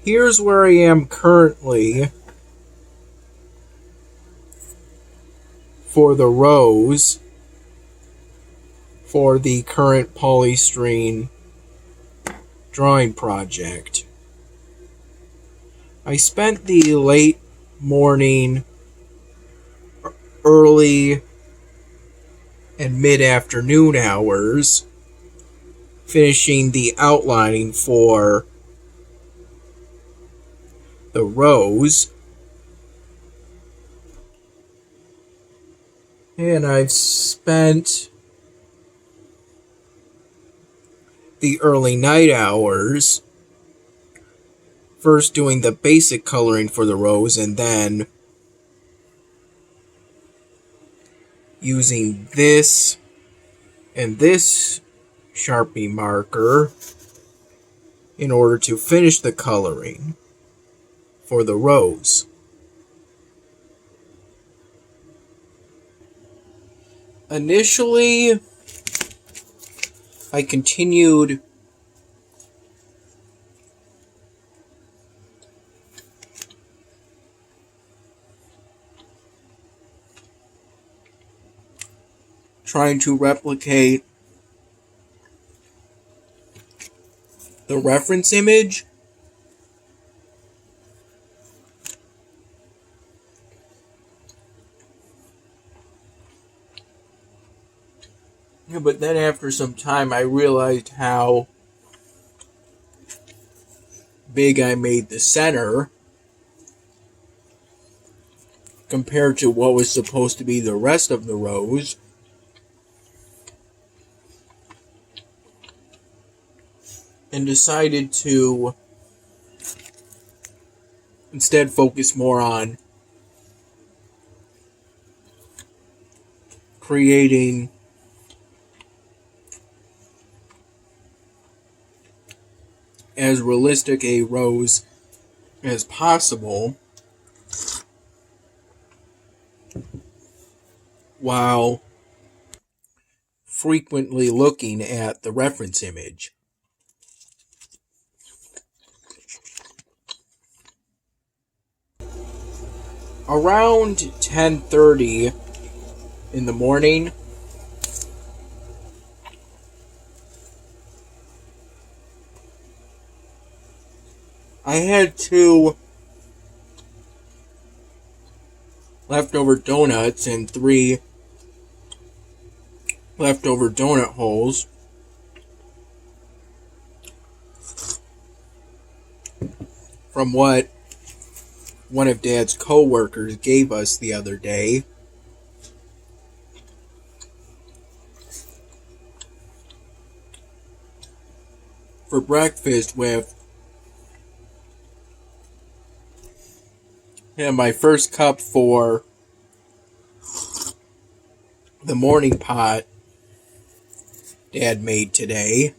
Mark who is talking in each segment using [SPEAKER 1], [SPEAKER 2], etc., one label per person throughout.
[SPEAKER 1] Here's where I am currently for the rose for the current polystyrene drawing project. I spent the late morning, early, and mid-afternoon hours finishing the outlining for the rose, and I've spent the early night hours first doing the basic coloring for the rose and then using this and this Sharpie marker in order to finish the coloring for the rose. Initially, I continued trying to replicate the reference image, but then after some time I realized how big I made the center compared to what was supposed to be the rest of the rose. And decided to instead focus more on creating as realistic a rose as possible while frequently looking at the reference image. Around 10:30 in the morning, I had 2 leftover donuts and 3 leftover donut holes from what one of Dad's co-workers gave us the other day. For breakfast with my first cup for the morning pot Dad made today.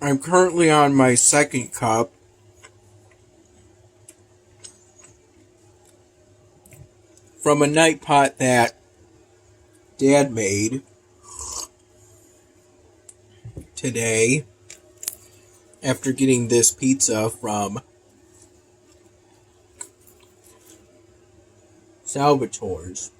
[SPEAKER 1] I'm currently on my second cup from a night pot that Dad made today after getting this pizza from Salvatore's.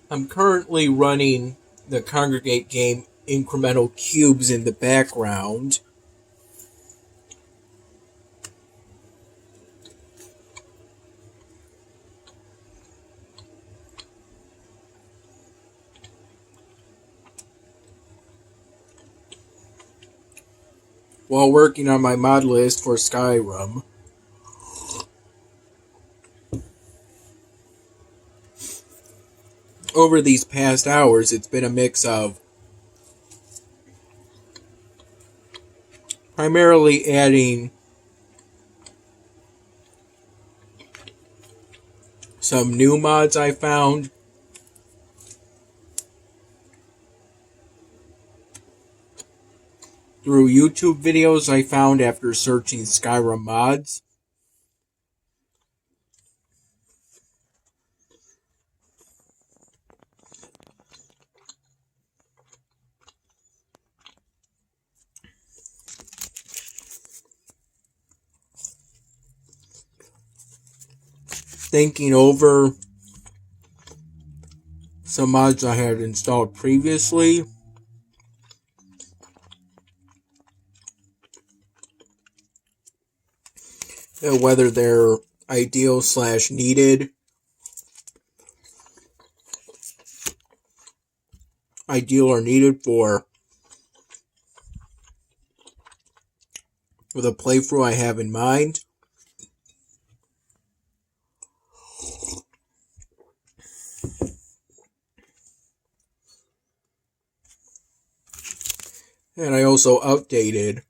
[SPEAKER 1] I'm currently running the Congregate game incremental cubes in the background. While working on my mod list for Skyrim. Over these past hours, it's been a mix of primarily adding some new mods I found. Through YouTube videos I found after searching Skyrim mods. Thinking over some mods I had installed previously. Whether they're ideal / needed. Ideal or needed for the playthrough I have in mind. And I also updated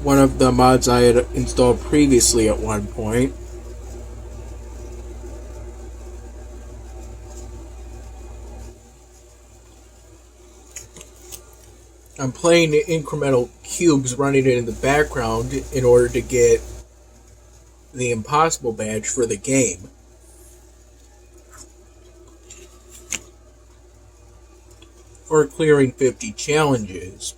[SPEAKER 1] one of the mods I had installed previously at one point. I'm playing the incremental cubes, running it in the background in order to get the impossible badge for the game. Or clearing 50 challenges,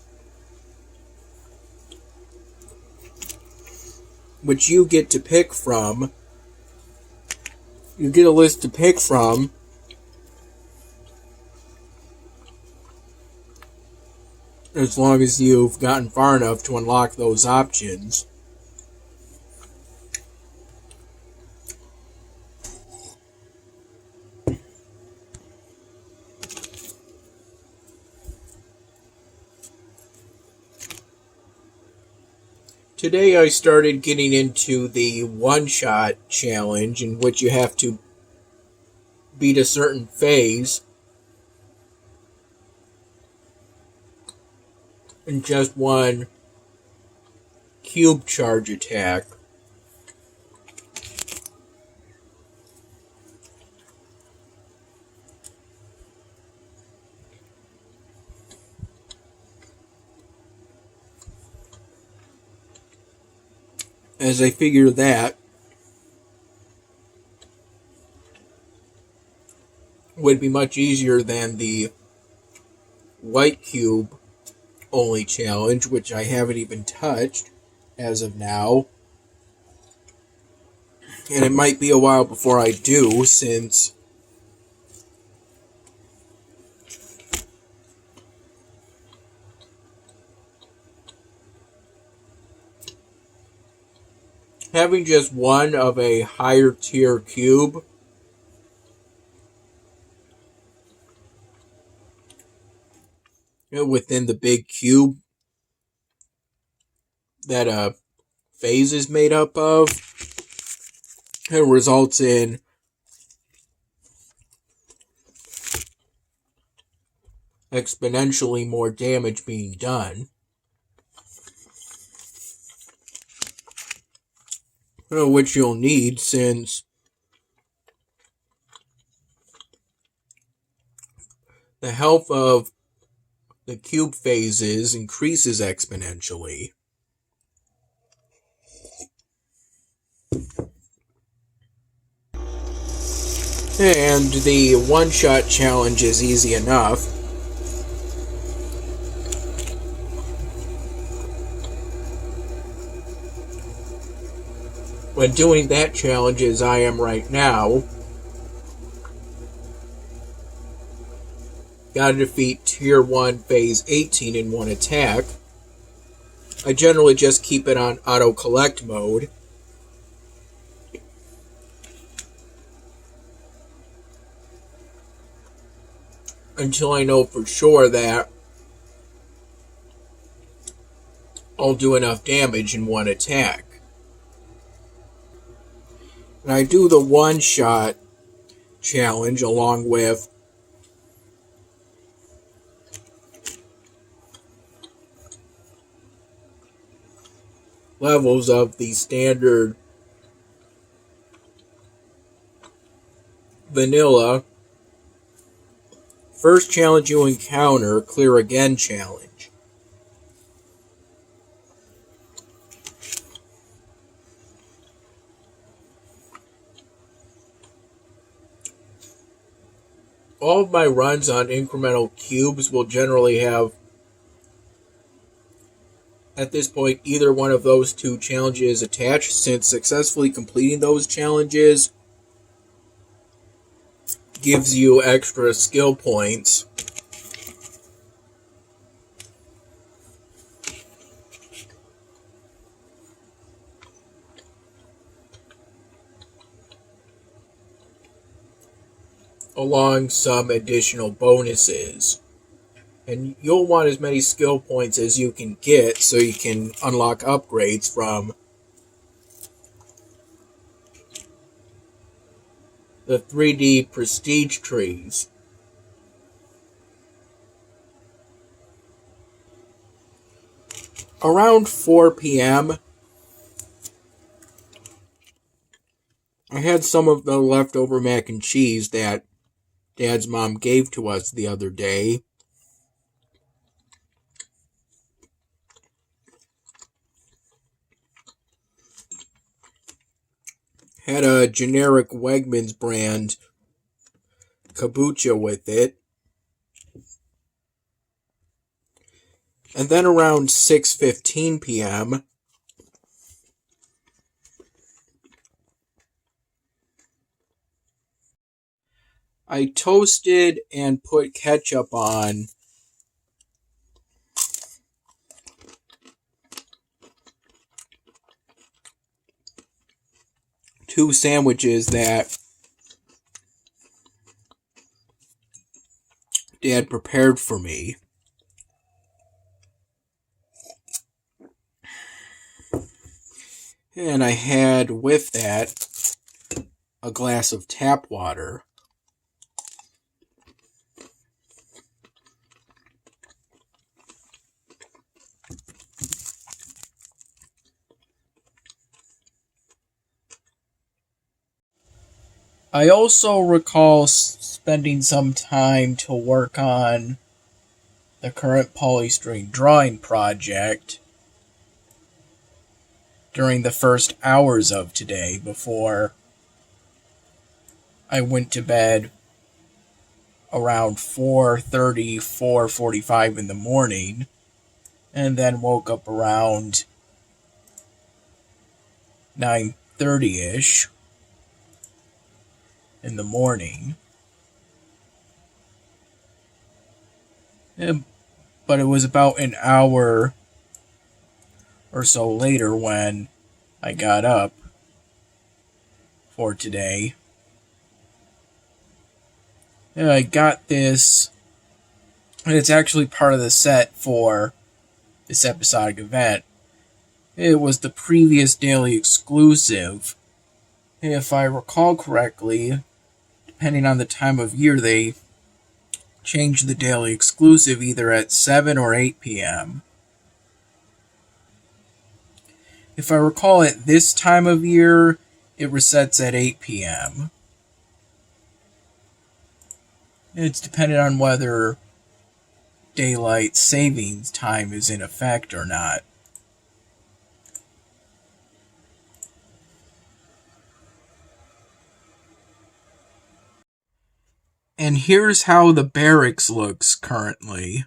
[SPEAKER 1] which you get to pick from. You get a list to pick from as long as you've gotten far enough to unlock those options. Today I started getting into the one-shot challenge, in which you have to beat a certain phase in just one cube charge attack. As I figure that would be much easier than the white cube only challenge, which I haven't even touched as of now. And it might be a while before I do, since having just one of a higher tier cube within the big cube that a phase is made up of, it results in exponentially more damage being done. Which you'll need, since the health of the cube phases increases exponentially. And the one-shot challenge is easy enough. When doing that challenge as I am right now, gotta defeat Tier 1 Phase 18 in one attack. I generally just keep it on auto-collect mode. Until I know for sure that I'll do enough damage in one attack. And I do the one-shot challenge along with levels of the standard vanilla. First challenge you encounter, clear again challenge. All of my runs on incremental cubes will generally have, at this point, either one of those two challenges attached, since successfully completing those challenges gives you extra skill points. Along some additional bonuses. And you'll want as many skill points as you can get so you can unlock upgrades from the 3D prestige trees. Around 4 p.m., I had some of the leftover mac and cheese that Dad's mom gave to us the other day. Had a generic Wegmans brand kombucha with it. And then around 6:15 p.m., I toasted and put ketchup on two sandwiches that Dad prepared for me. And I had with that a glass of tap water. I also recall spending some time to work on the current polystyrene drawing project during the first hours of today before I went to bed around 4:30, 4:45 in the morning, and then woke up around 9:30-ish in the morning. But it was about an hour or so later when I got up for today. And I got this, and it's actually part of the set for this episodic event. It was the previous daily exclusive. If I recall correctly, depending on the time of year, they changed the daily exclusive either at 7 or 8 p.m. If I recall, at this time of year, it resets at 8 p.m. It's dependent on whether daylight savings time is in effect or not. And here's how the barracks looks currently.